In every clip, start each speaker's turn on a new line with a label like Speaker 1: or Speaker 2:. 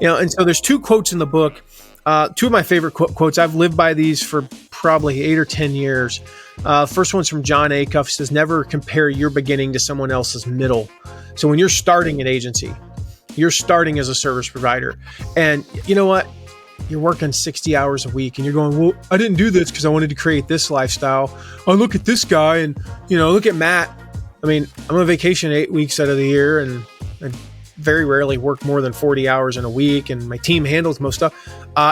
Speaker 1: And so there's two quotes in the book. Two of my favorite quotes. I've lived by these for probably 8 or 10 years. First one's from John Acuff. He says, never compare your beginning to someone else's middle. So when you're starting an agency, you're starting as a service provider. And you know what? You're working 60 hours a week and you're going, well, I didn't do this because I wanted to create this lifestyle. Oh, look at this guy. And, look at Matt. I mean, I'm on vacation 8 weeks out of the year and very rarely work more than 40 hours in a week, and my team handles most stuff.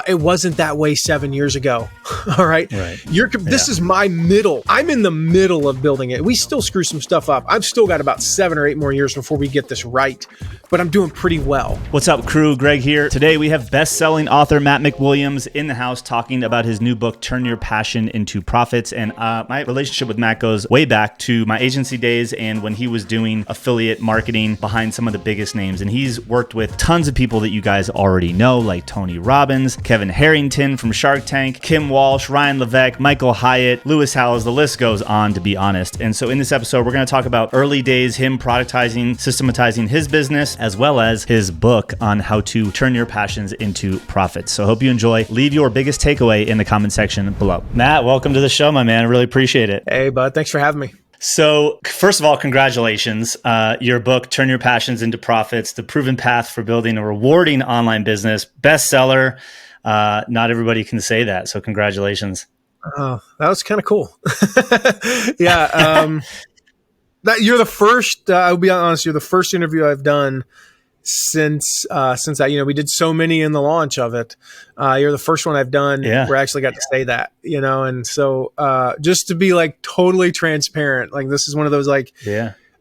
Speaker 1: It wasn't that way 7 years ago. All right. This is my middle. I'm in the middle of building it. We still screw some stuff up. I've still got about 7 or 8 more years before we get this right, but I'm doing pretty well.
Speaker 2: What's up, crew? Greg here. Today we have best-selling author Matt McWilliams in the house talking about his new book, Turn Your Passion into Profits. And my relationship with Matt goes way back to my agency days and when he was doing affiliate marketing behind some of the biggest names. And he's worked with tons of people that you guys already know, like Tony Robbins, Kevin Harrington from Shark Tank, Kim Walsh, Ryan Levesque, Michael Hyatt, Lewis Howes, the list goes on, to be honest. And so in this episode, we're going to talk about early days, him productizing, systematizing his business, as well as his book on how to turn your passions into profits. So I hope you enjoy. Leave your biggest takeaway in the comment section below. Matt, welcome to the show, my man. I really appreciate it.
Speaker 1: Hey, bud. Thanks for having me.
Speaker 2: So first of all, congratulations. Your book, Turn Your Passions into Profits, The Proven Path for Building a Rewarding Online Business, bestseller. Not everybody can say that. So congratulations.
Speaker 1: Oh, that was kind of cool. Yeah. You're the first, I'll be honest, you're the first interview I've done since that, we did so many in the launch of it. You're the first one I've done where I actually got to say that, and so just to be like totally transparent, like this is one of those I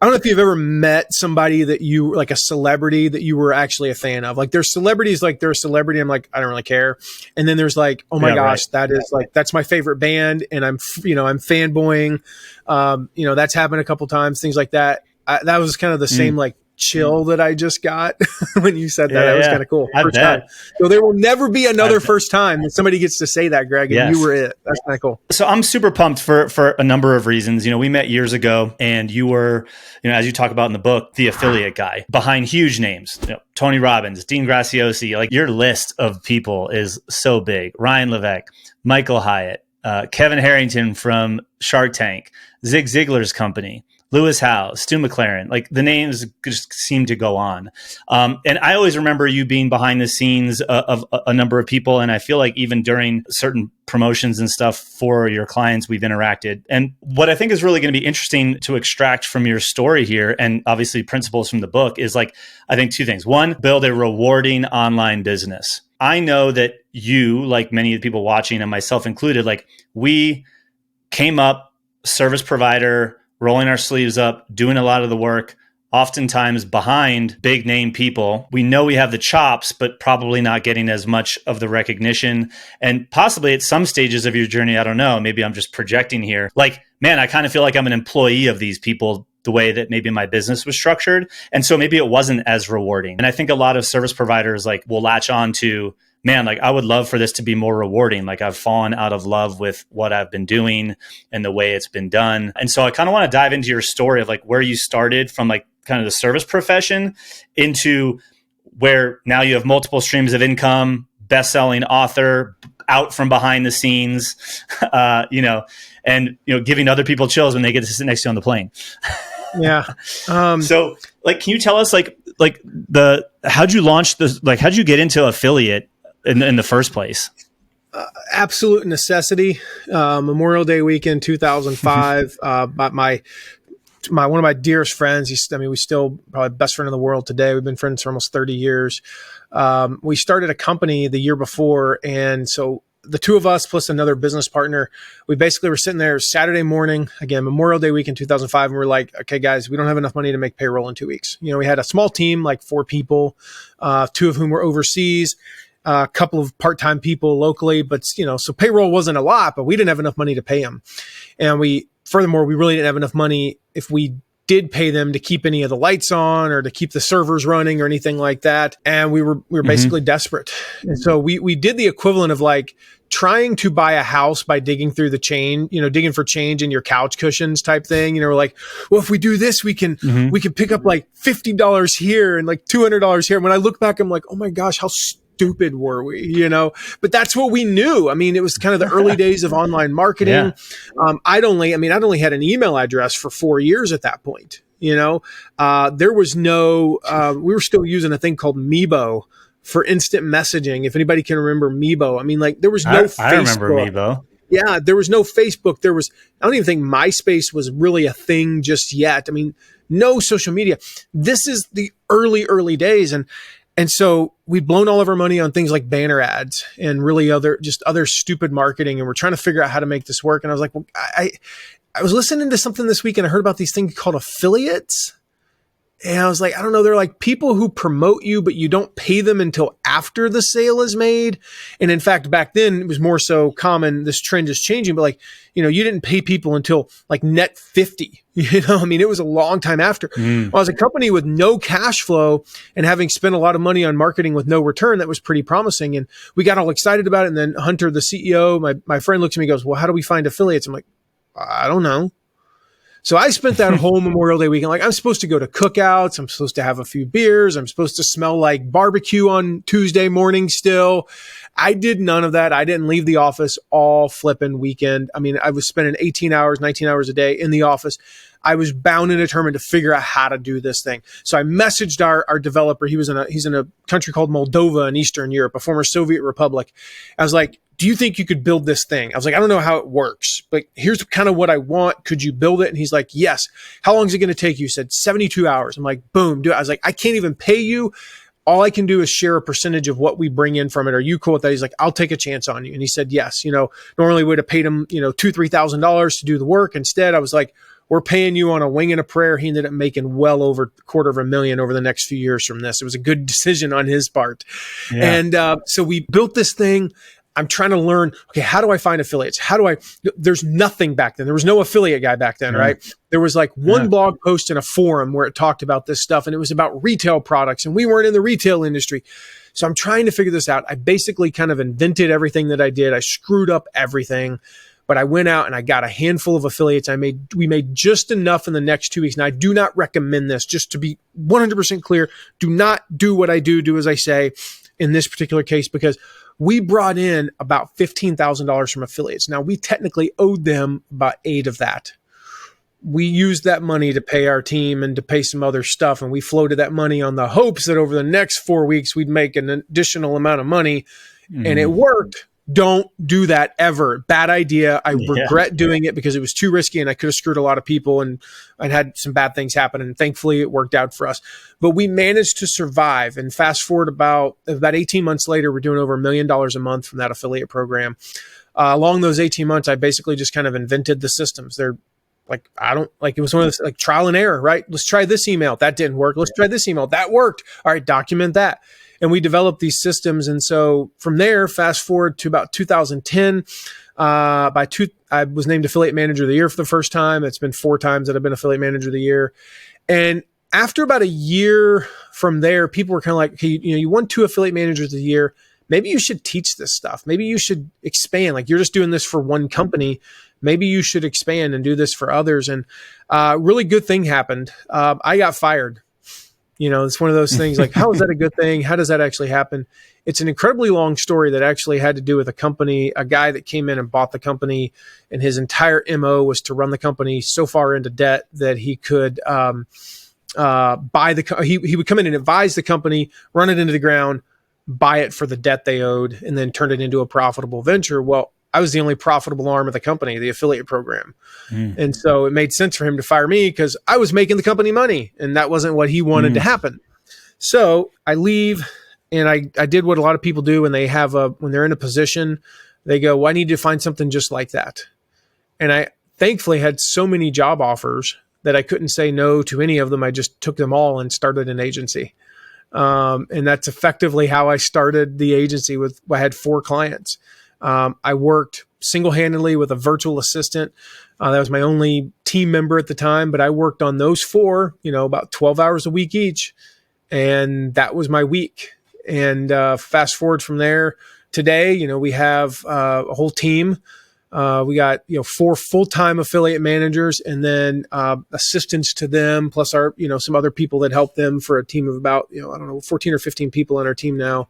Speaker 1: don't know if you've ever met somebody that you like, a celebrity that you were actually a fan of. Like there's celebrities, like they're a celebrity, I'm like, I don't really care. And then there's like, oh my gosh, that is like, that's my favorite band, and I'm fanboying. That's happened a couple times, things like that. That was kind of the same like chill that I just got when you said that. That was kind of cool. First time. So there will never be another first time that somebody gets to say that, Greg, and you were it. That's kind of cool.
Speaker 2: So I'm super pumped for a number of reasons. We met years ago and you were, as you talk about in the book, the affiliate guy behind huge names, Tony Robbins, Dean Graziosi. Like your list of people is so big. Ryan Levesque, Michael Hyatt, Kevin Harrington from Shark Tank, Zig Ziglar's company, Lewis Howes, Stu McLaren, like the names just seem to go on. And I always remember you being behind the scenes of a number of people. And I feel like even during certain promotions and stuff for your clients, we've interacted. And what I think is really going to be interesting to extract from your story here, and obviously principles from the book, is like, I think two things. One, build a rewarding online business. I know that you, like many of the people watching and myself included, like we came up service provider, rolling our sleeves up, doing a lot of the work, oftentimes behind big name people. We know we have the chops, but probably not getting as much of the recognition. And possibly at some stages of your journey, I don't know, maybe I'm just projecting here. Like, man, I kind of feel like I'm an employee of these people the way that maybe my business was structured. And so maybe it wasn't as rewarding. And I think a lot of service providers like will latch on to, man, like I would love for this to be more rewarding. Like I've fallen out of love with what I've been doing and the way it's been done. And so I kind of want to dive into your story of like where you started from like kind of the service profession into where now you have multiple streams of income, best-selling author, out from behind the scenes, and giving other people chills when they get to sit next to you on the plane.
Speaker 1: Yeah.
Speaker 2: So like, can you tell us how'd you launch this? Like, how'd you get into affiliate in the first place?
Speaker 1: Absolute necessity. Memorial Day weekend, 2005. But one of my dearest friends, we still probably best friend in the world today. We've been friends for almost 30 years. We started a company the year before. And so the two of us plus another business partner, we basically were sitting there Saturday morning, again, Memorial Day weekend, 2005. And we're like, okay, guys, we don't have enough money to make payroll in 2 weeks. We had a small team, like 4 people, 2 of whom were overseas, a couple of part-time people locally, but so payroll wasn't a lot, but we didn't have enough money to pay them. And furthermore, we really didn't have enough money if we did pay them to keep any of the lights on or to keep the servers running or anything like that. And we were basically desperate. And so we did the equivalent of like trying to buy a house by digging through the chain, digging for change in your couch cushions type thing. We're like, well, if we do this, we can pick up like $50 here and like $200 here. And when I look back, I'm like, oh my gosh, how stupid were we, but that's what we knew. I mean, it was kind of the early days of online marketing. Yeah. I'd only had an email address for 4 years at that point. There was no, we were still using a thing called Meebo for instant messaging. If anybody can remember Meebo, I mean, like there was no Facebook.
Speaker 2: I remember Meebo.
Speaker 1: Yeah, there was no Facebook. I don't even think MySpace was really a thing just yet. I mean, no social media. This is the early days. And so we'd blown all of our money on things like banner ads and really other stupid marketing. And we're trying to figure out how to make this work. And I was like, well, I was listening to something this week and I heard about these things called affiliates. And I was like, I don't know. They're like people who promote you, but you don't pay them until after the sale is made. And in fact, back then it was more so common. This trend is changing, but like, you didn't pay people until like net 50, I mean, it was a long time after. Well, as a company with no cash flow and having spent a lot of money on marketing with no return, that was pretty promising. And we got all excited about it. And then Hunter, the CEO, my friend looks at me and goes, well, how do we find affiliates? I'm like, I don't know. So I spent that whole Memorial Day weekend. Like I'm supposed to go to cookouts. I'm supposed to have a few beers. I'm supposed to smell like barbecue on Tuesday morning still. I did none of that. I didn't leave the office all flipping weekend. I mean, I was spending 18 hours, 19 hours a day in the office. I was bound and determined to figure out how to do this thing. So I messaged our developer. He's in a country called Moldova in Eastern Europe, a former Soviet republic. I was like, do you think you could build this thing? I was like, I don't know how it works, but here's kind of what I want. Could you build it? And he's like, yes. How long is it going to take you? He said 72 hours. I'm like, boom, do it. I was like, I can't even pay you. All I can do is share a percentage of what we bring in from it. Are you cool with that? He's like, I'll take a chance on you. And he said, yes. Normally we'd have paid him, $2,000, $3,000 to do the work. Instead, I was like, we're paying you on a wing and a prayer. He ended up making well over $250,000 over the next few years from this. It was a good decision on his part. Yeah. And so we built this thing. I'm trying to learn, okay, how do I find affiliates? There's nothing back then. There was no affiliate guy back then, right? There was like one blog post in a forum where it talked about this stuff and it was about retail products and we weren't in the retail industry. So I'm trying to figure this out. I basically kind of invented everything that I did. I screwed up everything, but I went out and I got a handful of affiliates. We made just enough in the next 2 weeks. And I do not recommend this, just to be 100% clear. Do not do what I do as I say in this particular case, because we brought in about $15,000 from affiliates. Now, we technically owed them about 8 of that. We used that money to pay our team and to pay some other stuff. And we floated that money on the hopes that over the next 4 weeks, we'd make an additional amount of money. And it worked. Don't do that ever. Bad idea. I regret doing it because it was too risky and I could have screwed a lot of people and I'd had some bad things happen. And thankfully it worked out for us, but we managed to survive. And fast forward about 18 months later, we're doing over $1 million a month from that affiliate program. Along those 18 months, I basically just kind of invented the systems. They're like, it was one of those like trial and error, right? Let's try this email. That didn't work. Let's try this email. That worked. All right. Document that. And we developed these systems. And so from there, fast forward to about 2010, I was named Affiliate Manager of the Year for the first time. It's been 4 times that I've been Affiliate Manager of the Year. And after about a year from there, people were kind of like, okay, you won 2 Affiliate Managers of the Year. Maybe you should teach this stuff. Maybe you should expand. Like you're just doing this for one company. Maybe you should expand and do this for others. And really good thing happened. I got fired. It's one of those things like, how is that a good thing? How does that actually happen? It's an incredibly long story that actually had to do with a guy that came in and bought the company, and his entire MO was to run the company so far into debt that he could he would come in and advise the company, run it into the ground, buy it for the debt they owed, and then turn it into a profitable venture. Well, I was the only profitable arm of the company, the affiliate program. And so it made sense for him to fire me because I was making the company money and that wasn't what he wanted to happen. So I leave and I did what a lot of people do when when they're in a position, they go, well, I need to find something just like that. And I thankfully had so many job offers that I couldn't say no to any of them. I just took them all and started an agency. And that's effectively how I started the agency. I had 4 clients. I worked single-handedly with a virtual assistant. That was my only team member at the time, but I worked on those 4, about 12 hours a week each. And that was my week. And fast forward from there, today, we have a whole team. We got 4 full-time affiliate managers, and then assistants to them, plus our some other people that help them, for a team of about I don't know, 14 or 15 people on our team now,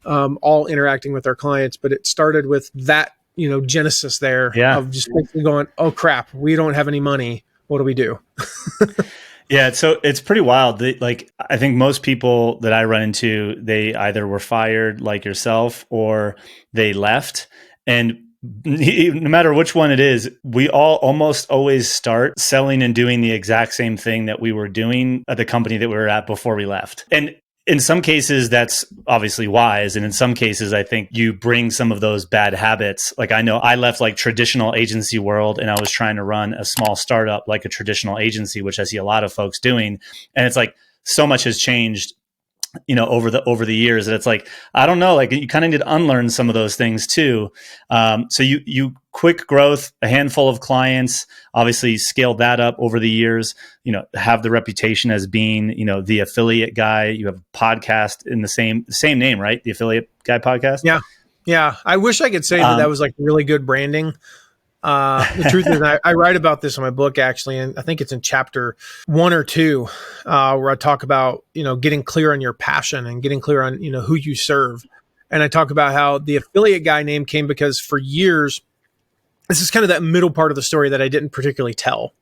Speaker 1: all interacting with our clients. But it started with that genesis there of just basically going, oh crap, we don't have any money. What do we do?
Speaker 2: Yeah, so it's pretty wild. Like, I think most people that I run into, they either were fired like yourself or they left. And no matter which one it is, we all almost always start selling and doing the exact same thing that we were doing at the company that we were at before we left. And in some cases, that's obviously wise. And in some cases, I think you bring some of those bad habits. Like, I know I left like traditional agency world, and I was trying to run a small startup like a traditional agency, which I see a lot of folks doing. And it's like, so much has changed, over the years, that it's like, I don't know, like, you kind of need to unlearn some of those things too. So you quick growth, a handful of clients, obviously scaled that up over the years, have the reputation as being, the affiliate guy. You have a podcast in the same name, right? The Affiliate Guy Podcast.
Speaker 1: Yeah. Yeah. I wish I could say that was like really good branding. The truth is, I write about this in my book, actually, and I think it's in chapter 1 or 2, where I talk about, getting clear on your passion and getting clear on, who you serve. And I talk about how the Affiliate Guy name came because for years, this is kind of that middle part of the story that I didn't particularly tell,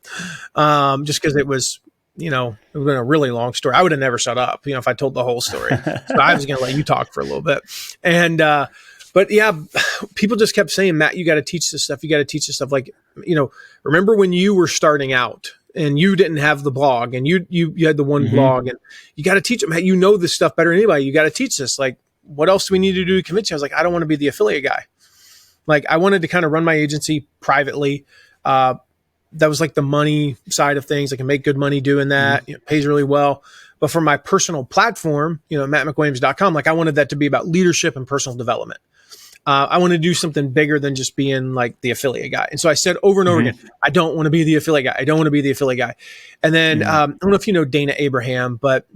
Speaker 1: just because it was, it would have been a really long story. I would have never shut up, if I told the whole story. So I was going to let you talk for a little bit. And, but yeah, people just kept saying, Matt, you got to teach this stuff. You got to teach this stuff. Like, remember when you were starting out and you didn't have the blog, and you had the one blog, and you got to teach them, Matt, this stuff better than anybody. You got to teach this. Like, what else do we need to do to convince you? I was like, I don't want to be the affiliate guy. Like, I wanted to kind of run my agency privately. That was like the money side of things. I can make good money doing that. It pays really well. But for my personal platform, mattmcwilliams.com, like, I wanted that to be about leadership and personal development. I want to do something bigger than just being like the affiliate guy. And so I said over and over again, I don't want to be the affiliate guy. I don't want to be the affiliate guy. And then I don't know if you know Dana Abraham, but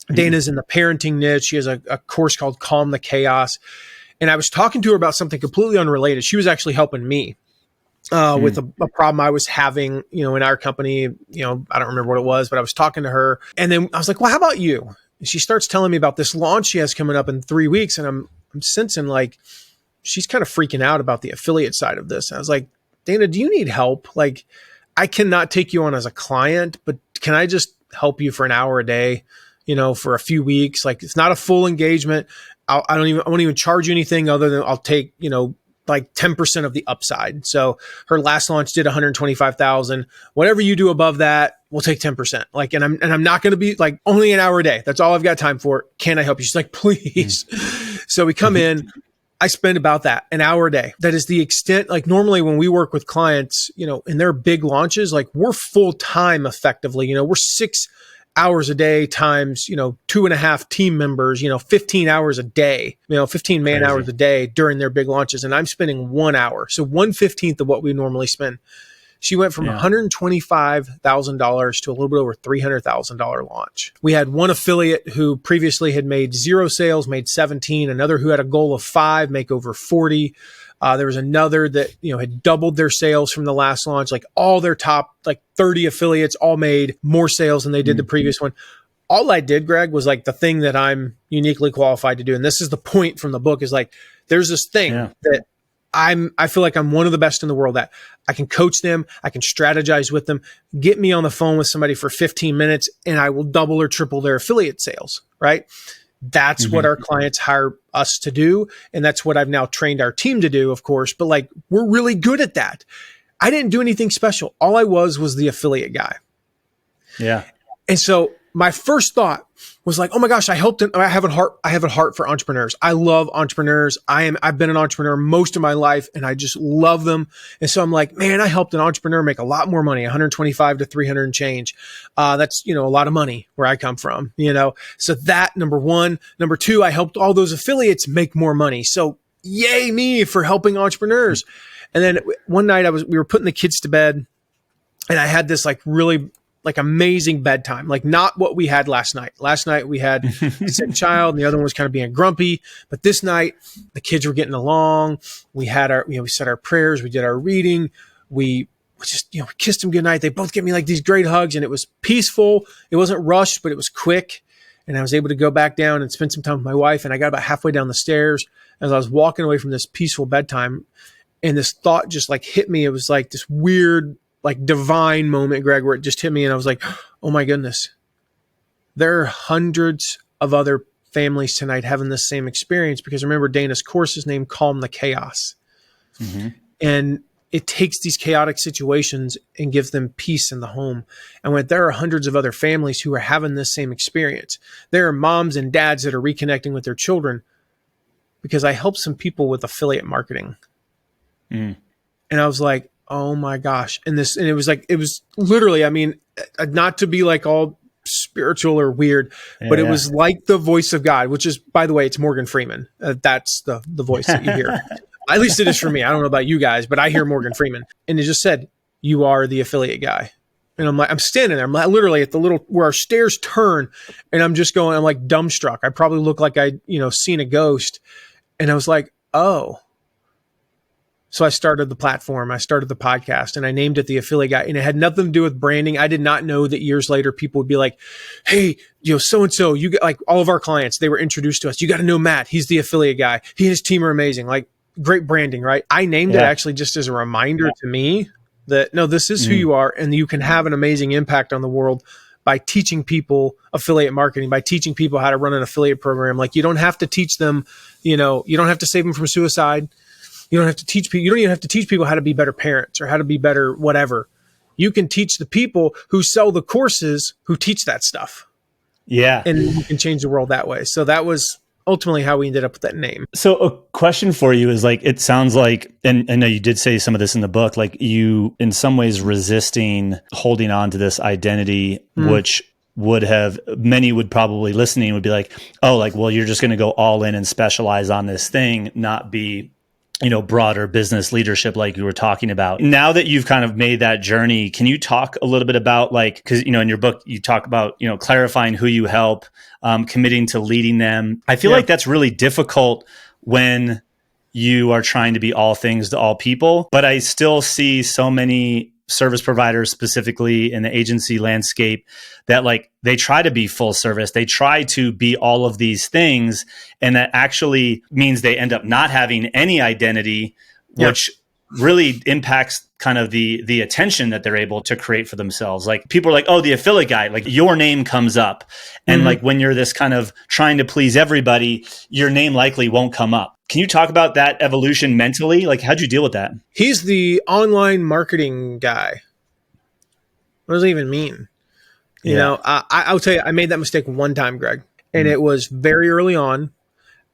Speaker 1: Dana's in the parenting niche. She has a course called Calm the Chaos. And I was talking to her about something completely unrelated. She was actually helping me with a problem I was having, in our company. I don't remember what it was, but I was talking to her. And then I was like, well, how about you? And she starts telling me about this launch she has coming up in 3 weeks. And I'm sensing like, she's kind of freaking out about the affiliate side of this. And I was like, Dana, do you need help? Like, I cannot take you on as a client, but can I just help you for an hour a day, for a few weeks? Like, it's not a full engagement. I won't even charge you anything other than I'll take, like 10% of the upside. So her last launch did 125,000. Whatever you do above that, we'll take 10%. Like, and I'm not going to be like, only an hour a day. That's all I've got time for. Can I help you? She's like, please. So we come in. I spend about an hour a day. That is the extent. Like, normally when we work with clients, in their big launches, like, we're full time effectively. We're 6 hours a day times, 2.5 team members, 15 hours a day, 15 man hours a day during their big launches. And I'm spending 1 hour. So 1/15 of what we normally spend. She went from $125,000 to a little bit over $300,000 launch. We had one affiliate who previously had made 0 sales, made 17. Another who had a goal of 5, make over 40. There was another that, had doubled their sales from the last launch. Like, all their top 30 affiliates all made more sales than they did the previous one. All I did, Greg, was like the thing that I'm uniquely qualified to do. And this is the point from the book, is like, there's this thing that I feel like I'm one of the best in the world at. I can coach them. I can strategize with them. Get me on the phone with somebody for 15 minutes and I will double or triple their affiliate sales, right? That's what our clients hire us to do. And that's what I've now trained our team to do, of course. But like, we're really good at that. I didn't do anything special. All I was the affiliate guy.
Speaker 2: Yeah.
Speaker 1: And so my first thought was like, oh my gosh, I have a heart for entrepreneurs. I love entrepreneurs. I've been an entrepreneur most of my life and I just love them. And so I'm like, man, I helped an entrepreneur make a lot more money, 125 to 300 and change. That's, a lot of money where I come from, so that, number one. Number two, I helped all those affiliates make more money. So yay me for helping entrepreneurs. And then one night we were putting the kids to bed and I had this like really like amazing bedtime, like not what we had last night. Last night we had a sick child and the other one was kind of being grumpy. But this night the kids were getting along. We had our, we said our prayers. We did our reading. We just, kissed them goodnight. They both gave me like these great hugs and it was peaceful. It wasn't rushed, but it was quick. And I was able to go back down and spend some time with my wife. And I got about halfway down the stairs as I was walking away from this peaceful bedtime. And this thought just like hit me. It was like this weird, like divine moment, Greg, where it just hit me. And I was like, oh my goodness, there are hundreds of other families tonight having this same experience. Because remember, Dana's course is named Calm the Chaos. Mm-hmm. And it takes these chaotic situations and gives them peace in the home. And when there are hundreds of other families who are having this same experience, there are moms and dads that are reconnecting with their children, because I helped some people with affiliate marketing. And I was like, oh my gosh. And it was literally, I mean, not to be like all spiritual or weird, but it was like the voice of God, which is, by the way, it's Morgan Freeman. That's the voice that you hear. At least it is for me. I don't know about you guys, but I hear Morgan Freeman. And it just said, you are the affiliate guy. And I'm standing there. I'm literally at the where our stairs turn. And I'm just going, I'm like dumbstruck. I probably look like I, seen a ghost. And I was like, oh. So I started the platform. I started the podcast and I named it The Affiliate Guy. And it had nothing to do with branding. I did not know that years later, people would be like, hey, so-and-so, you got, like all of our clients, they were introduced to us. You got to know Matt. He's the affiliate guy. He and his team are amazing. Like, great branding, right? I named it actually just as a reminder to me that, no, this is who you are and you can have an amazing impact on the world by teaching people affiliate marketing, by teaching people how to run an affiliate program. Like, you don't have to teach them, you don't have to save them from suicide. You don't have to teach people. You don't even have to teach people how to be better parents or how to be better whatever. You can teach the people who sell the courses who teach that stuff. Yeah. And you can change the world that way. So that was ultimately how we ended up with that name.
Speaker 2: So a question for you is, like, it sounds like, and I know you did say some of this in the book, like you in some ways resisting holding on to this identity, which many would probably listening would be like, oh, like, well, you're just going to go all in and specialize on this thing, not be, broader business leadership like you were talking about. Now that you've kind of made that journey, can you talk a little bit about, like, because, in your book, you talk about, clarifying who you help, committing to leading them. I feel like that's really difficult when you are trying to be all things to all people, but I still see so many service providers, specifically in the agency landscape, that like they try to be full service. They try to be all of these things. And that actually means they end up not having any identity, which really impacts kind of the attention that they're able to create for themselves. Like, people are like, oh, the affiliate guy, like your name comes up. And like when you're this kind of trying to please everybody, your name likely won't come up. Can you talk about that evolution mentally? Like, how'd you deal with that?
Speaker 1: He's the online marketing guy. What does it even mean? I'll tell you, I made that mistake one time, Greg, and it was very early on.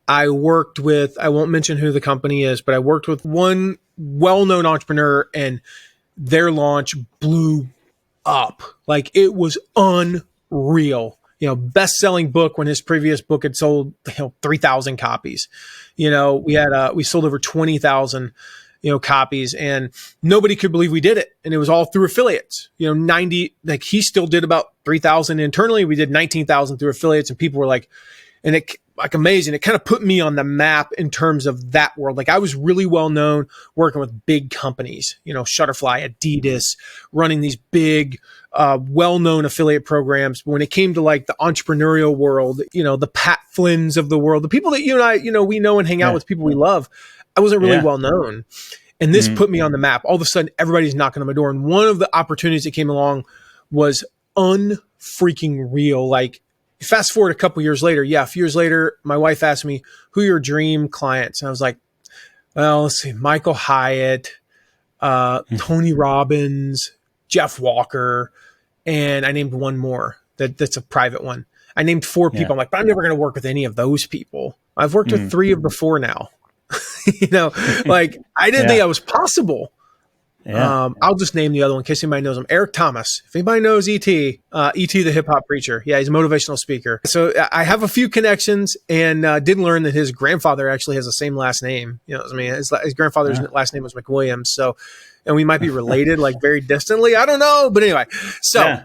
Speaker 1: I worked with, I won't mention who the company is, but I worked with one well-known entrepreneur and their launch blew up. Like, it was unreal. Best-selling book when his previous book had sold 3,000 copies. We sold over 20,000 copies, and nobody could believe we did it. And it was all through affiliates. 90, like, he still did about 3,000 internally. We did 19,000 through affiliates, and people were like, and it like amazing. It kind of put me on the map in terms of that world. Like, I was really well known working with big companies, Shutterfly, Adidas, running these big, well-known affiliate programs. But when it came to like the entrepreneurial world, the Pat Flynn's of the world, the people that you and I, we know and hang out with, people we love, I wasn't really well known. And this put me on the map. All of a sudden, everybody's knocking on my door. And one of the opportunities that came along was unfreaking real. Like, fast forward a couple years later, a few years later, my wife asked me, who are your dream clients? And I was like, well, let's see, Michael Hyatt, Tony Robbins, Jeff Walker, and I named one more that's a private one. I named 4 people. I'm like, but I'm never going to work with any of those people. I've worked with 3 of the 4 now. Like, I didn't think that was possible. I'll just name the other one in case anybody knows him. Eric Thomas. If anybody knows E.T., E.T. the hip hop preacher. Yeah, he's a motivational speaker. So I have a few connections, and did learn that his grandfather actually has the same last name. His grandfather's last name was McWilliams. So, and we might be related, like very distantly. I don't know, but anyway. So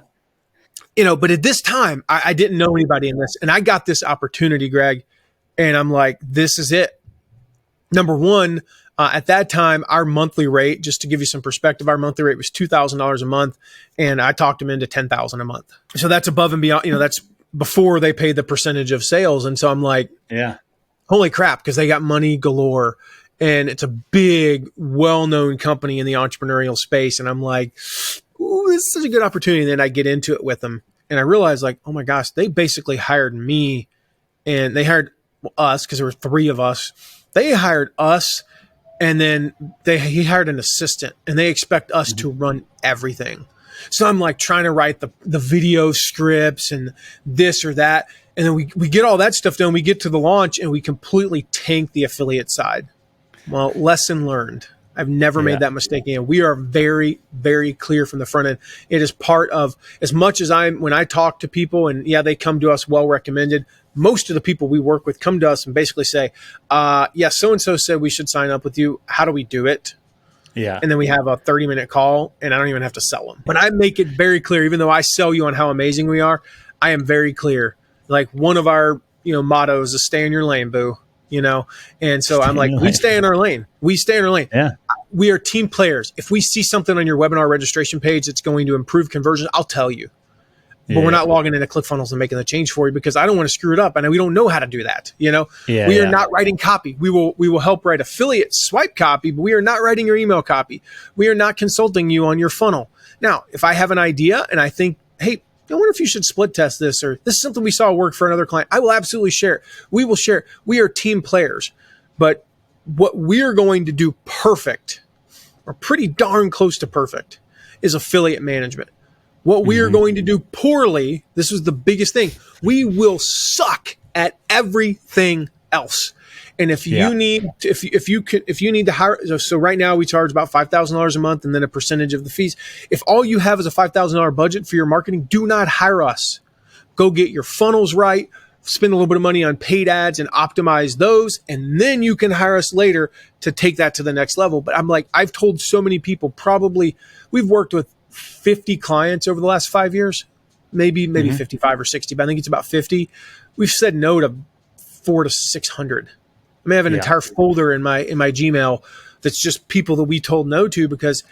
Speaker 1: but at this time, I didn't know anybody in this, and I got this opportunity, Greg, and I'm like, this is it. Number one, at that time, our monthly rate, just to give you some perspective, our monthly rate was $2,000 a month, and I talked them into $10,000 a month. So that's above and beyond, that's before they pay the percentage of sales. And so I'm like,
Speaker 2: yeah,
Speaker 1: holy crap, because they got money galore, and it's a big, well-known company in the entrepreneurial space. And I'm like, ooh, this is such a good opportunity. And then I get into it with them, and I realized, like, oh my gosh, they basically hired me, and they hired us because there were 3 of us. They hired us, and then he hired an assistant, and they expect us to run everything. So I'm like trying to write the video scripts and this or that. And then we get all that stuff done. We get to the launch, and we completely tank the affiliate side. Well, lesson learned. I've never made that mistake again. We are very, very clear from the front end. It is part of, as much as when I talk to people, and they come to us well recommended, most of the people we work with come to us and basically say, so-and-so said we should sign up with you. How do we do it?
Speaker 2: Yeah.
Speaker 1: And then we have a 30-minute call, and I don't even have to sell them. But I make it very clear, even though I sell you on how amazing we are, I am very clear. Like, one of our, mottos is stay in your lane, boo. And so I'm like, we stay in our lane. We stay in our lane.
Speaker 2: Yeah.
Speaker 1: We are team players. If we see something on your webinar registration page that's going to improve conversion, I'll tell you. But we're not logging into ClickFunnels and making the change for you, because I don't want to screw it up, and we don't know how to do that. We are not writing copy. We will help write affiliate swipe copy, but we are not writing your email copy. We are not consulting you on your funnel. Now, if I have an idea and I think, hey, I wonder if you should split test this, or this is something we saw work for another client, I will absolutely share it. We will share it. We are team players. But what we're going to do perfect, or pretty darn close to perfect, is affiliate management. What we are going to do poorly, this is the biggest thing, we will suck at everything else. And if you need, if you need to hire, so right now we charge about $5,000 a month, and then a percentage of the fees. If all you have is a $5,000 budget for your marketing, do not hire us. Go get your funnels right, spend a little bit of money on paid ads and optimize those, and then you can hire us later to take that to the next level. But I'm like, I've told so many people, probably we've worked with 50 clients over the last 5 years, maybe 55 or 60, but I think it's about 50. We've said no to 400 to 600. I may have an entire folder in my Gmail that's just people that we told no to because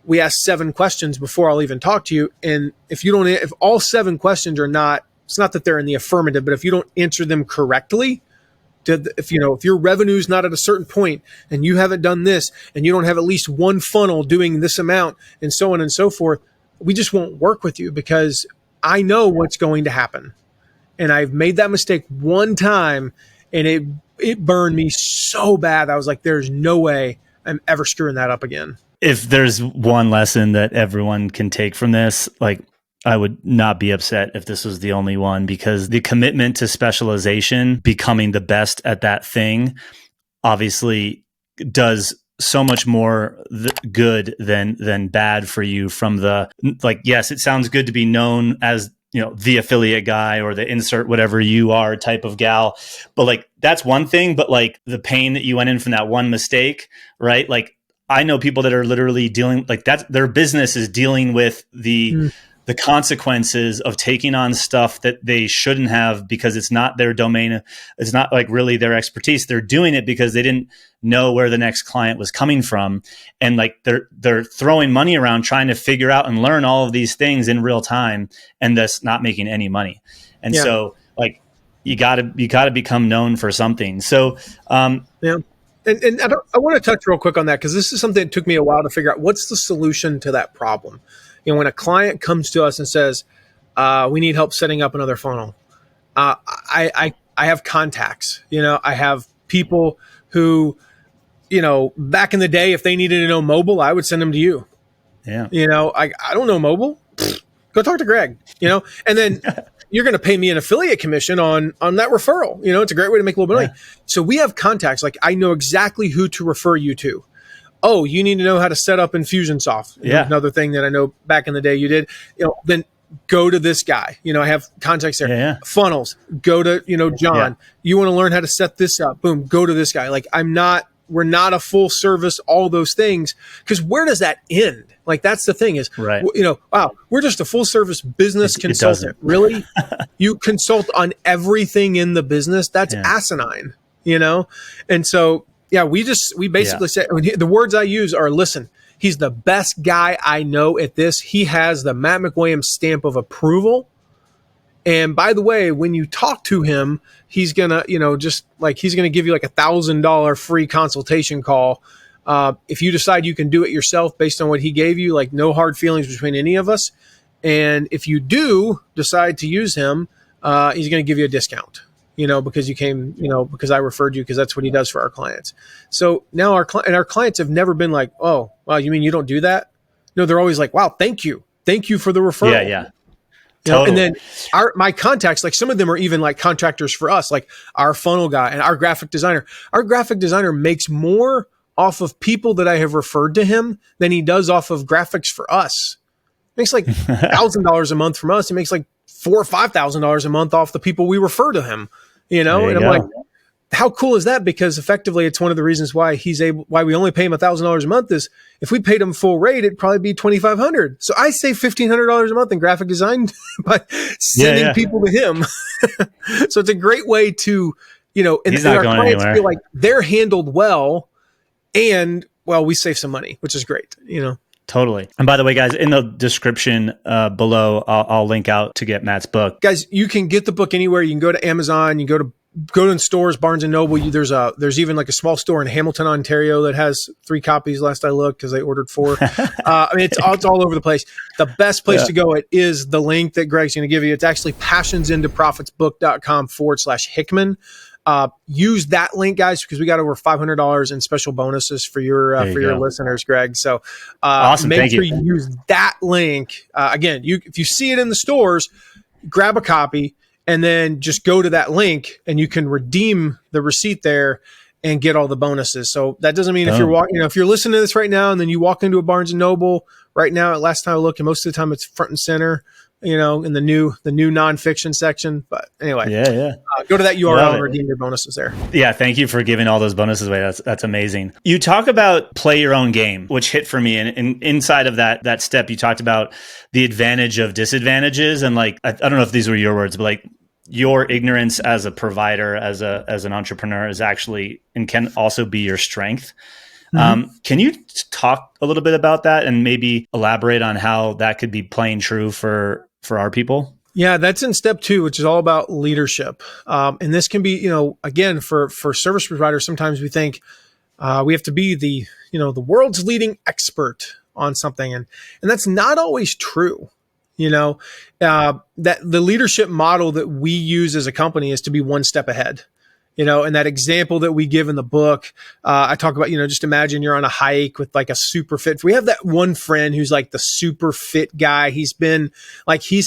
Speaker 1: we asked 7 questions before I'll even talk to you. And if all 7 questions are not, it's not that they're in the affirmative, but if you don't answer them correctly, if your revenue is not at a certain point, and you haven't done this, and you don't have at least one funnel doing this amount, and so on and so forth, we just won't work with you, because I know what's going to happen. And I've made that mistake one time, and it burned me so bad. I was like, there's no way I'm ever screwing that up again.
Speaker 2: If there's one lesson that everyone can take from this, like, I would not be upset if this was the only one, because the commitment to specialization, becoming the best at that thing, obviously does so much more good than bad for you. From the, like, yes, it sounds good to be known as, the affiliate guy or the insert whatever you are type of gal, but like, that's one thing. But like, the pain that you went in from that one mistake, right? Like, I know people that are literally dealing, like, that's their business is dealing with the consequences of taking on stuff that they shouldn't have, because it's not their domain. It's not like really their expertise. They're doing it because they didn't know where the next client was coming from. And like, they're throwing money around trying to figure out and learn all of these things in real time, and thus not making any money. And so like, you gotta become known for something. So,
Speaker 1: And I want to touch real quick on that, because this is something that took me a while to figure out what's the solution to that problem. When a client comes to us and says, we need help setting up another funnel, I have contacts. I have people who, back in the day, if they needed to know mobile, I would send them to you.
Speaker 2: Yeah.
Speaker 1: I don't know mobile. Go talk to Greg, and then you're going to pay me an affiliate commission on that referral. It's a great way to make a little bit of money. So we have contacts. Like, I know exactly who to refer you to. Oh, you need to know how to set up Infusionsoft. Another thing that I know back in the day you did, then go to this guy. I have contacts there. Funnels, go to, John. You want to learn how to set this up. Boom, go to this guy. Like, I'm not We're not a full service, all those things. Because where does that end? Like, that's the thing is,
Speaker 2: Right.
Speaker 1: Wow, we're just a full service business consultant.
Speaker 2: It
Speaker 1: really? You consult on everything in the business? That's asinine, And so, we basically said, the words I use are, listen, he's the best guy I know at this. He has the Matt McWilliams stamp of approval. And by the way, when you talk to him, he's gonna, he's gonna give you like $1,000 free consultation call. If you decide you can do it yourself based on what he gave you, like no hard feelings between any of us. And if you do decide to use him, he's gonna give you a discount, because you came, because I referred you, because that's what he does for our clients. So now our clients have never been like, oh, wow, you mean you don't do that? No, they're always like, wow, thank you for the referral.
Speaker 2: Yeah. Totally.
Speaker 1: And then my contacts, like some of them are even like contractors for us, like our funnel guy and our graphic designer. Our graphic designer makes more off of people that I have referred to him than he does off of graphics for us. He makes like $1,000 a month from us. He makes like $4,000 or $5,000 a month off the people we refer to him, And I'm like, how cool is that? Because effectively, it's one of the reasons why why we only pay him $1,000 a month is if we paid him full rate, it'd probably be $2,500. So I save $1,500 a month in graphic design by sending people to him. So it's a great way to, and our clients feel like they're handled well, and we save some money, which is great,
Speaker 2: Totally. And by the way, guys, in the description below, I'll link out to get Matt's book.
Speaker 1: Guys, you can get the book anywhere. You can go to Amazon. You can go to stores, Barnes & Noble. There's even like a small store in Hamilton, Ontario that has 3 copies last I looked because they ordered 4. It's all over the place. The best place to go is the link that Greg's going to give you. It's actually passionsintoprofitsbook.com/Hickman. Use that link, guys, because we got over $500 in special bonuses for your listeners, Greg. So
Speaker 2: awesome.
Speaker 1: Make sure you use that link. Again, if you see it in the stores, grab a copy and then just go to that link and you can redeem the receipt there and get all the bonuses. So that doesn't mean if you're listening to this right now and then you walk into a Barnes & Noble right now, at last time I look, and most of the time it's front and center, in the new nonfiction section. But anyway, go to that URL and redeem your bonuses there.
Speaker 2: Yeah, thank you for giving all those bonuses away. That's amazing. You talk about play your own game, which hit for me. And inside of that step, you talked about the advantage of disadvantages, and like I don't know if these were your words, but like your ignorance as a provider, as an entrepreneur, is actually and can also be your strength. Can you talk a little bit about that and maybe elaborate on how that could be playing true for our people?
Speaker 1: Yeah, that's in step 2, which is all about leadership. And this can be, again, for service providers, sometimes we think we have to be the world's leading expert on something. And that's not always true. That the leadership model that we use as a company is to be one step ahead. And that example that we give in the book, I talk about, just imagine you're on a hike with like a super fit. We have that one friend who's like the super fit guy. He's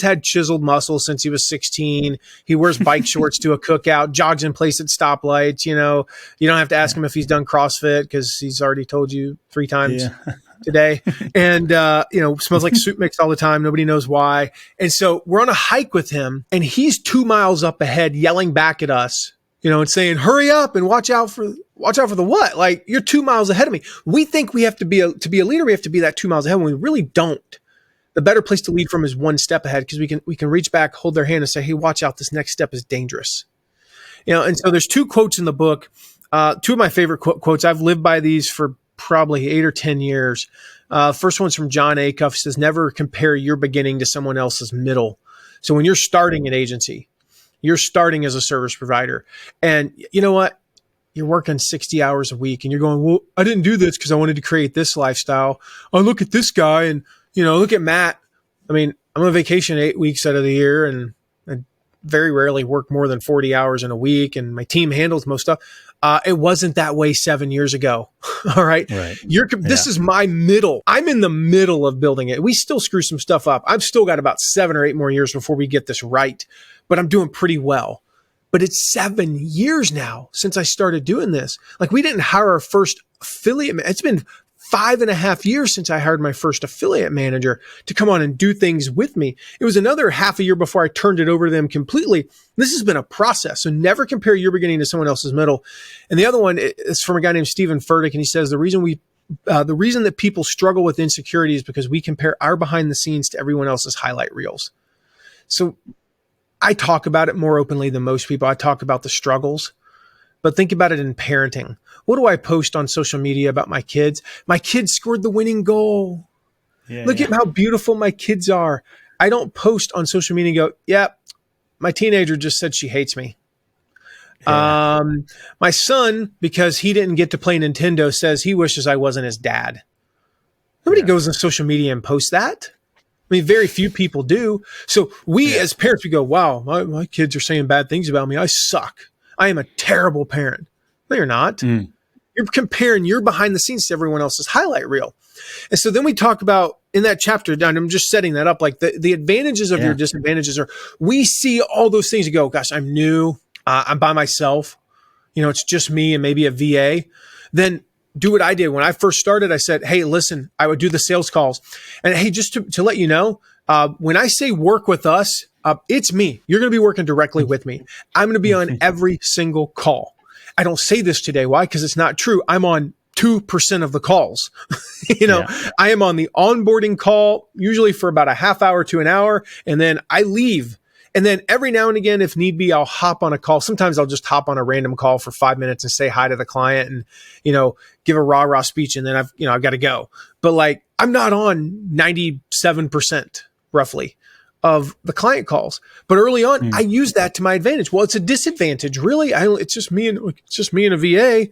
Speaker 1: had chiseled muscles since he was 16. He wears bike shorts to a cookout, jogs in place at stoplights. You don't have to ask him if he's done CrossFit because he's already told you 3 times today. And, smells like soup mix all the time. Nobody knows why. And so we're on a hike with him and he's 2 miles up ahead yelling back at us, and saying, hurry up and watch out for the what? Like, you're 2 miles ahead of me. We think we have to be a leader. We have to be that 2 miles ahead when we really don't. The better place to lead from is one step ahead, because we can reach back, hold their hand and say, hey, watch out. This next step is dangerous. And so there's 2 quotes in the book. 2 of my favorite quotes. I've lived by these for probably 8 or 10 years. First one's from John Acuff. He says, never compare your beginning to someone else's middle. So when you're starting an agency, you're starting as a service provider, and you know what? You're working 60 hours a week and you're going, well, I didn't do this because I wanted to create this lifestyle. I look at this guy and, look at Matt. I mean, I'm on vacation 8 weeks out of the year and I very rarely work more than 40 hours in a week, and my team handles most stuff. It wasn't that way 7 years ago. All right. This is my middle. I'm in the middle of building it. We still screw some stuff up. I've still got about 7 or 8 more years before we get this right, but I'm doing pretty well. But it's 7 years now since I started doing this. Like, we didn't hire our first affiliate. It's been 5.5 years since I hired my first affiliate manager to come on and do things with me. It was another half a year before I turned it over to them completely. This has been a process. So never compare your beginning to someone else's middle. And the other one is from a guy named Stephen Furtick. And he says, the reason that people struggle with insecurity is because we compare our behind the scenes to everyone else's highlight reels. So I talk about it more openly than most people. I talk about the struggles, but think about it in parenting. What do I post on social media about my kids? My kids scored the winning goal. Look at how beautiful my kids are. I don't post on social media and go, yeah, my teenager just said she hates me. Yeah. My son, because he didn't get to play Nintendo, says he wishes I wasn't his dad. Nobody goes on social media and posts that. I mean, very few people do. So we as parents, we go, wow, my kids are saying bad things about me. I suck. I am a terrible parent. No, you're not. You're comparing your behind the scenes to everyone else's highlight reel. And so then we talk about in that chapter, and I'm just setting that up, like the advantages of your disadvantages are, we see all those things and go, gosh, I'm new. I'm by myself. It's just me and maybe a VA. Then do what I did. When I first started, I said, hey, listen, I would do the sales calls. And hey, just to let you know, when I say work with us, it's me. You're going to be working directly with me. I'm going to be on every single call. I don't say this today. Why? Because it's not true. I'm on 2% of the calls. I am on the onboarding call, usually for about a half hour to an hour, and then I leave. And then every now and again, if need be, I'll hop on a call. Sometimes I'll just hop on a random call for 5 minutes and say hi to the client and, give a rah-rah speech. And then I've got to go. But I'm not on 97% roughly of the client calls. But early on, I use that to my advantage. Well, it's a disadvantage, really. It's just me and a VA,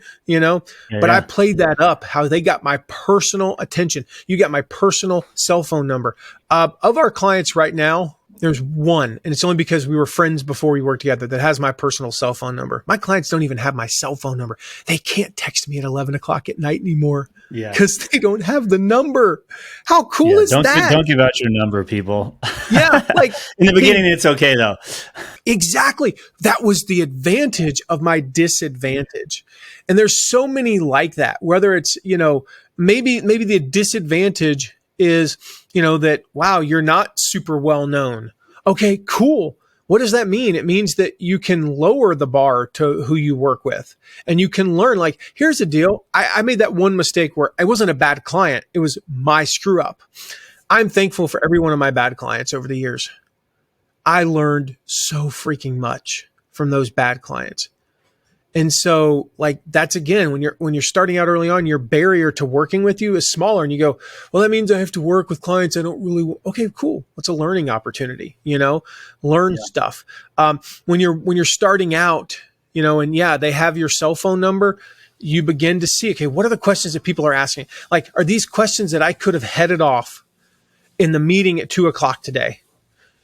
Speaker 1: But I played that up, how they got my personal attention. You got my personal cell phone number. Of our clients right now, there's one, and it's only because we were friends before we worked together, that has my personal cell phone number. My clients don't even have my cell phone number. They can't text me at 11 o'clock at night anymore because they don't have the number. How cool is that?
Speaker 2: Don't give out your number, people.
Speaker 1: Yeah.
Speaker 2: In the beginning, it's okay though.
Speaker 1: Exactly. That was the advantage of my disadvantage. And there's so many like that, whether it's, maybe the disadvantage is, that, wow, you're not super well known. Okay, cool. What does that mean? It means that you can lower the bar to who you work with, and you can learn. Here's the deal. I made that one mistake where I wasn't a bad client. It was my screw up. I'm thankful for every one of my bad clients over the years. I learned so freaking much from those bad clients. And so that's again, when you're starting out early on, your barrier to working with you is smaller, and you go, well, that means I have to work with clients I don't really, okay, cool. It's a learning opportunity, learn stuff. When you're starting out, and they have your cell phone number, you begin to see, okay, what are the questions that people are asking? Are these questions that I could have headed off in the meeting at 2:00 today?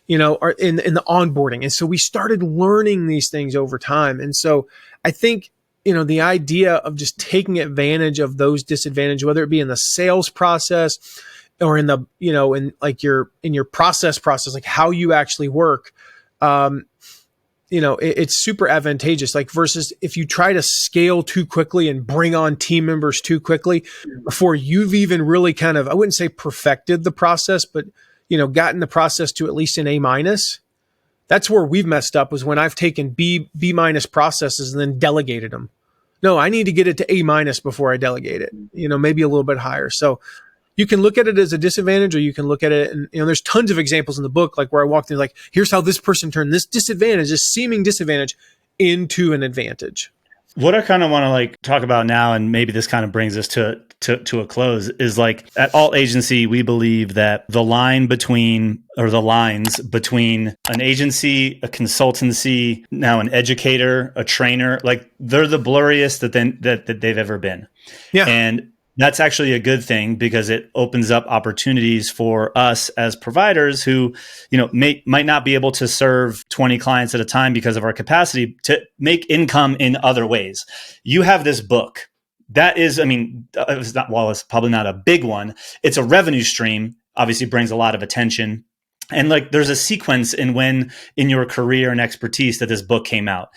Speaker 1: Or in the onboarding. And so we started learning these things over time. And so I think, the idea of just taking advantage of those disadvantages, whether it be in the sales process or in the, in your process, like how you actually work, it's super advantageous. Versus if you try to scale too quickly and bring on team members too quickly before you've even really kind of, I wouldn't say perfected the process, but gotten the process to at least an A-. That's where we've messed up, was when I've taken B- processes and then delegated them. No, I need to get it to A- before I delegate it, maybe a little bit higher. So you can look at it as a disadvantage, or you can look at it, and there's tons of examples in the book, where I walked through, here's how this person turned this disadvantage, this seeming disadvantage, into an advantage.
Speaker 2: What I kind of want to talk about now, and maybe this kind of brings us to a close, is at AltAgency, we believe that the lines between an agency, a consultancy, now an educator, a trainer, they're the blurriest that they've ever been. Yeah. And that's actually a good thing, because it opens up opportunities for us as providers who, might not be able to serve 20 clients at a time because of our capacity, to make income in other ways. You have this book that is, it's probably not a big one. It's a revenue stream, obviously brings a lot of attention. And there's a sequence in your career and expertise that this book came out.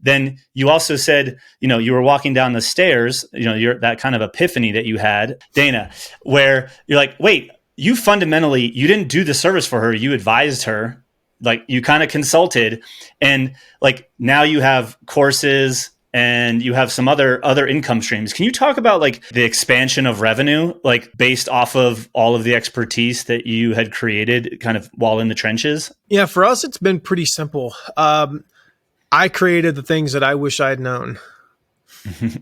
Speaker 2: then you also said, you were walking down the stairs, you're that kind of epiphany that you had, Dana, where you're like, wait, you didn't do the service for her. You advised her, like you kind of consulted, and like now you have courses and you have some other income streams. Can you talk about like the expansion of revenue, like based off of all of the expertise that you had created kind of while in the trenches?
Speaker 1: Yeah, for us, it's been pretty simple. I created the things that I wish I had known,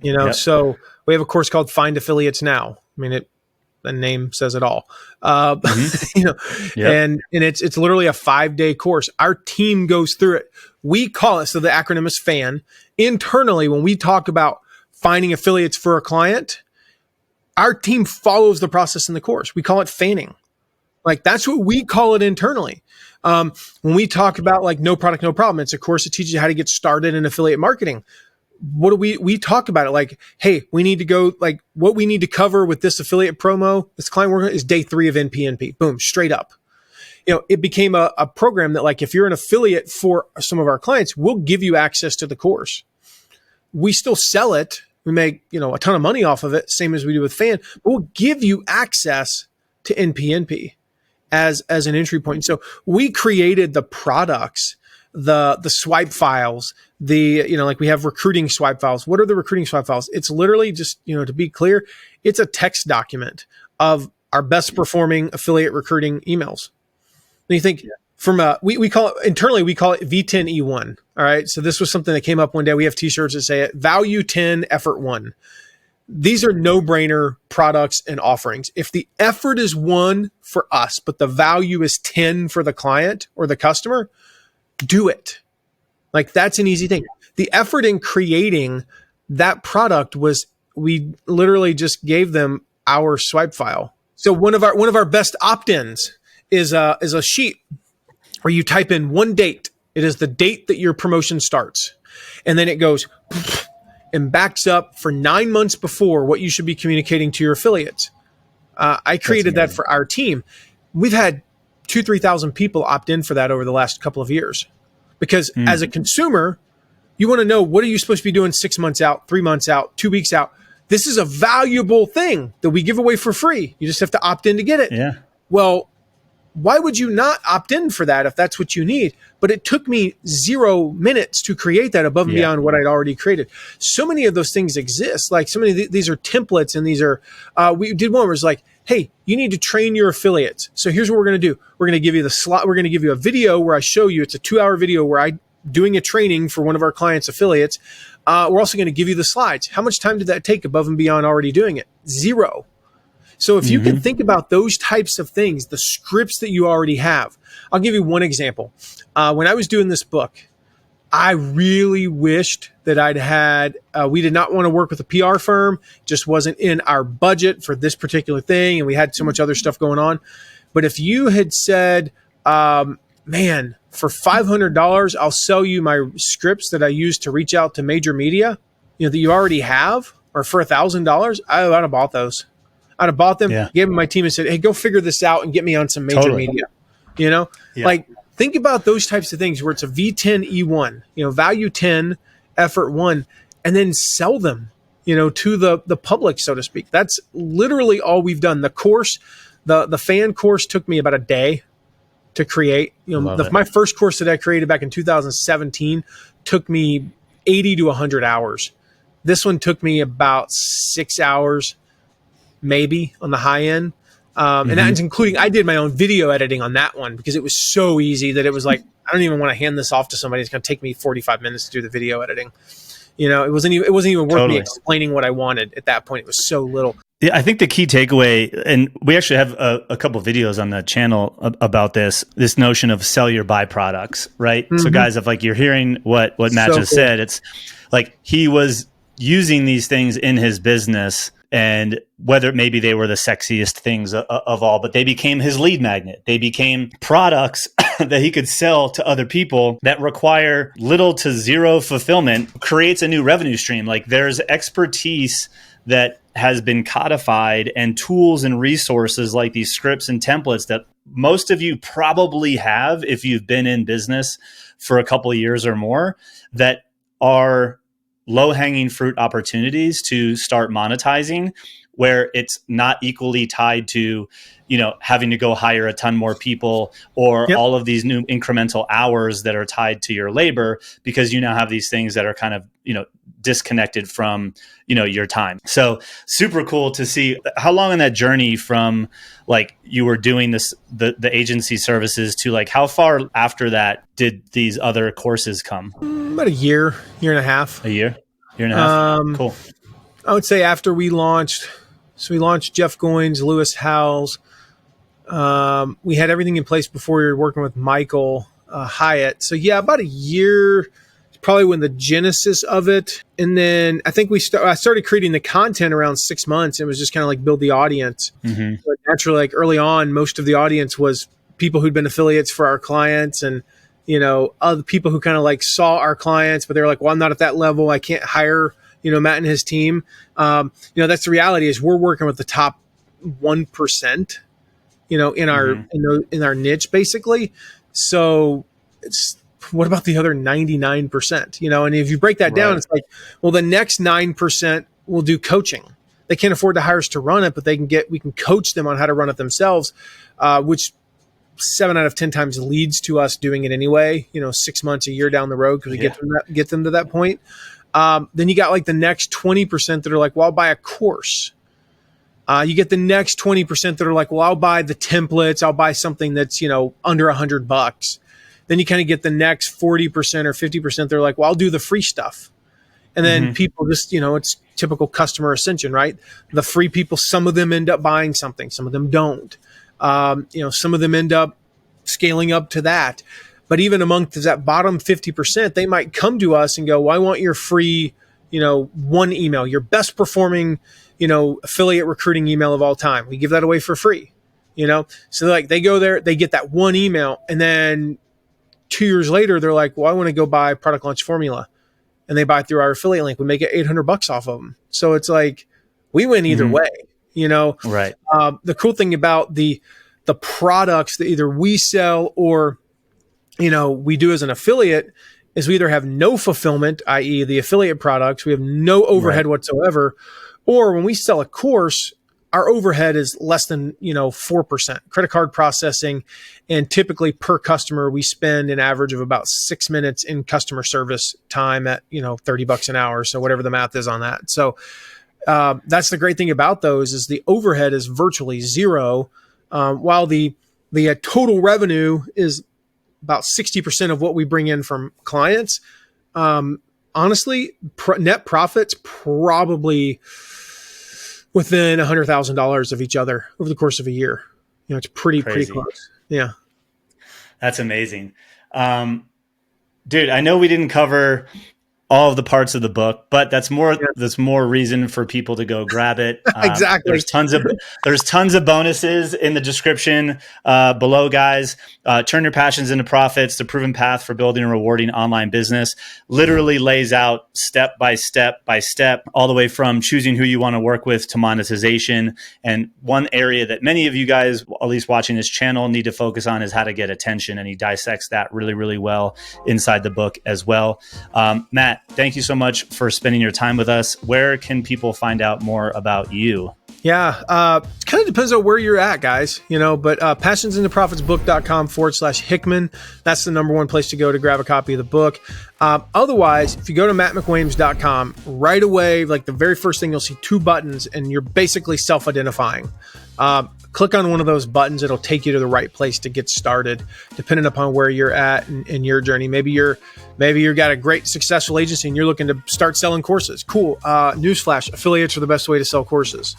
Speaker 2: Yep.
Speaker 1: So we have a course called Find Affiliates Now. I mean, the name says it all.
Speaker 2: Yep.
Speaker 1: And it's literally a 5-day course. Our team goes through it. We call it, so the acronym is FAN. Internally, when we talk about finding affiliates for a client, our team follows the process in the course. We call it fanning. Like that's what we call it internally. When we talk about like no product, no problem, it's a course that teaches you how to get started in affiliate marketing. What do we talk about it like, hey, we need to go like what we need to cover with this affiliate promo, this client work is day 3 of NPNP. Boom, straight up. It became a program that like, if you're an affiliate for some of our clients, we'll give you access to the course. We still sell it. We make, a ton of money off of it, same as we do with FAN, but we'll give you access to NPNP as an entry point. So we created the products, the swipe files, like we have recruiting swipe files. What are the recruiting swipe files? It's literally just, to be clear, it's a text document of our best performing affiliate recruiting emails. And you think from we call it internally, we call it V10E1. All right. So this was something that came up one day. We have t-shirts that say it, value 10, effort 1. These are no-brainer products and offerings. If the effort is 1 for us, but the value is 10 for the client or the customer, do it. Like that's an easy thing. The effort in creating that product was we literally just gave them our swipe file. So one of our best opt-ins is a sheet where you type in one date. It is the date that your promotion starts. And then it goes and backs up for 9 months before what you should be communicating to your affiliates. I created that for our team. We've had 2,000-3,000 people opt in for that over the last couple of years. Because as a consumer, you want to know, what are you supposed to be doing 6 months out, 3 months out, 2 weeks out? This is a valuable thing that we give away for free. You just have to opt in to get it.
Speaker 2: Yeah.
Speaker 1: Well, why would you not opt in for that if that's what you need? But it took me 0 minutes to create that above and beyond what I'd already created. So many of those things exist. Like so many, these are templates, and these are, we did one where it's like, hey, you need to train your affiliates. So here's what we're going to do. We're going to give you the slot. We're going to give you a video where I show you, it's a 2-hour video where I doing a training for one of our clients' affiliates. We're also going to give you the slides. How much time did that take above and beyond already doing it? 0. So if you can think about those types of things, the scripts that you already have, I'll give you one example. When I was doing this book, I really wished that I'd had, we did not want to work with a PR firm, just wasn't in our budget for this particular thing. And we had so much other stuff going on. But if you had said, man, for $500, I'll sell you my scripts that I use to reach out to major media, that you already have, or for $1,000, I'd have bought those. I'd have bought them, gave them my team and said, hey, go figure this out and get me on some major media, like think about those types of things where it's a V10E1, value 10, effort 1, and then sell them, to the public, so to speak. That's literally all we've done. The course, the fan course took me about a day to create. My first course that I created back in 2017 took me 80 to 100 hours. This one took me about 6 hours, maybe on the high end. And that's including, I did my own video editing on that one because it was so easy that it was like, I don't even want to hand this off to somebody. It's going to take me 45 minutes to do the video editing. It wasn't even worth me explaining what I wanted at that point. It was so little.
Speaker 2: Yeah, I think the key takeaway, and we actually have a couple of videos on the channel about this notion of sell your byproducts, right? So guys, if like you're hearing what Matt just said, it's like he was using these things in his business, and whether maybe they were the sexiest things of all, but they became his lead magnet. They became products that he could sell to other people that require little to zero fulfillment, creates a new revenue stream. Like there's expertise that has been codified and tools and resources like these scripts and templates that most of you probably have if you've been in business for a couple of years or more, that are low-hanging fruit opportunities to start monetizing, where it's not equally tied to, having to go hire a ton more people or
Speaker 1: Yep.
Speaker 2: all of these new incremental hours that are tied to your labor, because you now have these things that are kind of, disconnected from, your time. So super cool to see. How long in that journey from like you were doing this, the agency services, to like how far after that did these other courses come?
Speaker 1: About a year and a half.
Speaker 2: A year and a half. Cool.
Speaker 1: I would say after we launched, so we launched Jeff Goins, Lewis Howes. We had everything in place before we were working with Michael Hyatt. So yeah, about a year, probably when the genesis of it. And then I think I started creating the content around 6 months. It was just kind of like build the audience.
Speaker 2: Mm-hmm.
Speaker 1: But naturally, like early on, most of the audience was people who'd been affiliates for our clients, and other people who kind of like saw our clients, but they were like, well, I'm not at that level. I can't hire, Matt and his team. That's the reality, is we're working with the top 1%, in our niche, basically. So it's, what about the other 99%? And if you break that down, it's like, well, the next 9% will do coaching. They can't afford to hire us to run it, but we can coach them on how to run it themselves, which 7 out of 10 times leads to us doing it anyway, 6 months, a year down the road, because we get them to that point. Then you got like the next 20% that are like, well, I'll buy a course. You get the next 20% that are like, well, I'll buy the templates. I'll buy something that's, under $100. Then you kind of get the next 40% or 50% that are like, well, I'll do the free stuff. And then people just, it's typical customer ascension, right? The free people, some of them end up buying something, some of them don't. Some of them end up scaling up to that. But even amongst that bottom 50%, they might come to us and go, well, I want your free, one email, your best performing, affiliate recruiting email of all time. We give that away for free, So like they go there, they get that one email, and then 2 years later, they're like, well, I want to go buy product launch formula. And they buy through our affiliate link. We make it $800 off of them. So it's like, we win either way,
Speaker 2: Right.
Speaker 1: The cool thing about the products that either we sell or, we do as an affiliate, is we either have no fulfillment, i.e. the affiliate products, we have no overhead whatsoever, or when we sell a course, our overhead is less than, 4%. Credit card processing, and typically per customer, we spend an average of about 6 minutes in customer service time at, $30 an hour. So whatever the math is on that. So that's the great thing about those, is the overhead is virtually zero, while the total revenue is about 60% of what we bring in from clients. Honestly, net profits probably within $100,000 of each other over the course of a year. It's pretty close. Yeah.
Speaker 2: That's amazing. Dude, I know we didn't cover all of the parts of the book, but that's more reason for people to go grab it.
Speaker 1: Exactly.
Speaker 2: There's tons of bonuses in the description below, guys. Turn your passions into profits, the proven path for building a rewarding online business. Literally lays out step by step all the way from choosing who you want to work with to monetization. And one area that many of you guys, at least watching this channel, need to focus on is how to get attention. And he dissects that really, really well inside the book as well. Matt, thank you so much for spending your time with us. Where can people find out more about you?
Speaker 1: Yeah, it kind of depends on where you're at, guys, but passionsintoprofitsbook.com/Hickman. That's the number one place to go to grab a copy of the book. Otherwise, if you go to mattmcwilliams.com right away, like the very first thing, you'll see 2 buttons, and you're basically self-identifying. Click on one of those buttons. It'll take you to the right place to get started, depending upon where you're at in your journey. Maybe you've got a great successful agency and you're looking to start selling courses. Cool. Newsflash, affiliates are the best way to sell courses.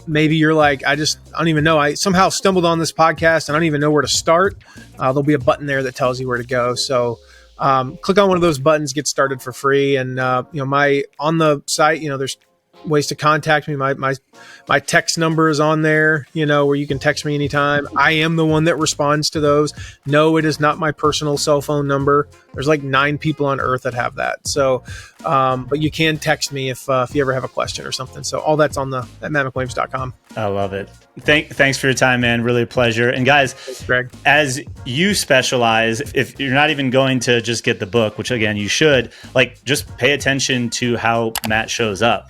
Speaker 1: Maybe you're like, I don't even know. I somehow stumbled on this podcast and I don't even know where to start. There'll be a button there that tells you where to go. So click on one of those buttons, get started for free. And, on the site, there's ways to contact me. My text number is on there, where you can text me anytime. I am the one that responds to those. No, it is not my personal cell phone number. There's like 9 people on earth that have that. So, but you can text me if you ever have a question or something. So all that's on at mattmcwilliams.com.
Speaker 2: I love it. Thanks for your time, man. Really a pleasure. And guys,
Speaker 1: thanks, Greg.
Speaker 2: As you specialize, if you're not even going to just get the book, which again, you should, like, just pay attention to how Matt shows up,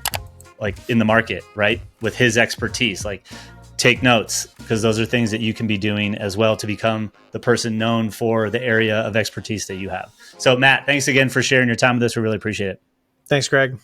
Speaker 2: like in the market, right? With his expertise, like take notes, because those are things that you can be doing as well to become the person known for the area of expertise that you have. So Matt, thanks again for sharing your time with us. We really appreciate it.
Speaker 1: Thanks, Greg.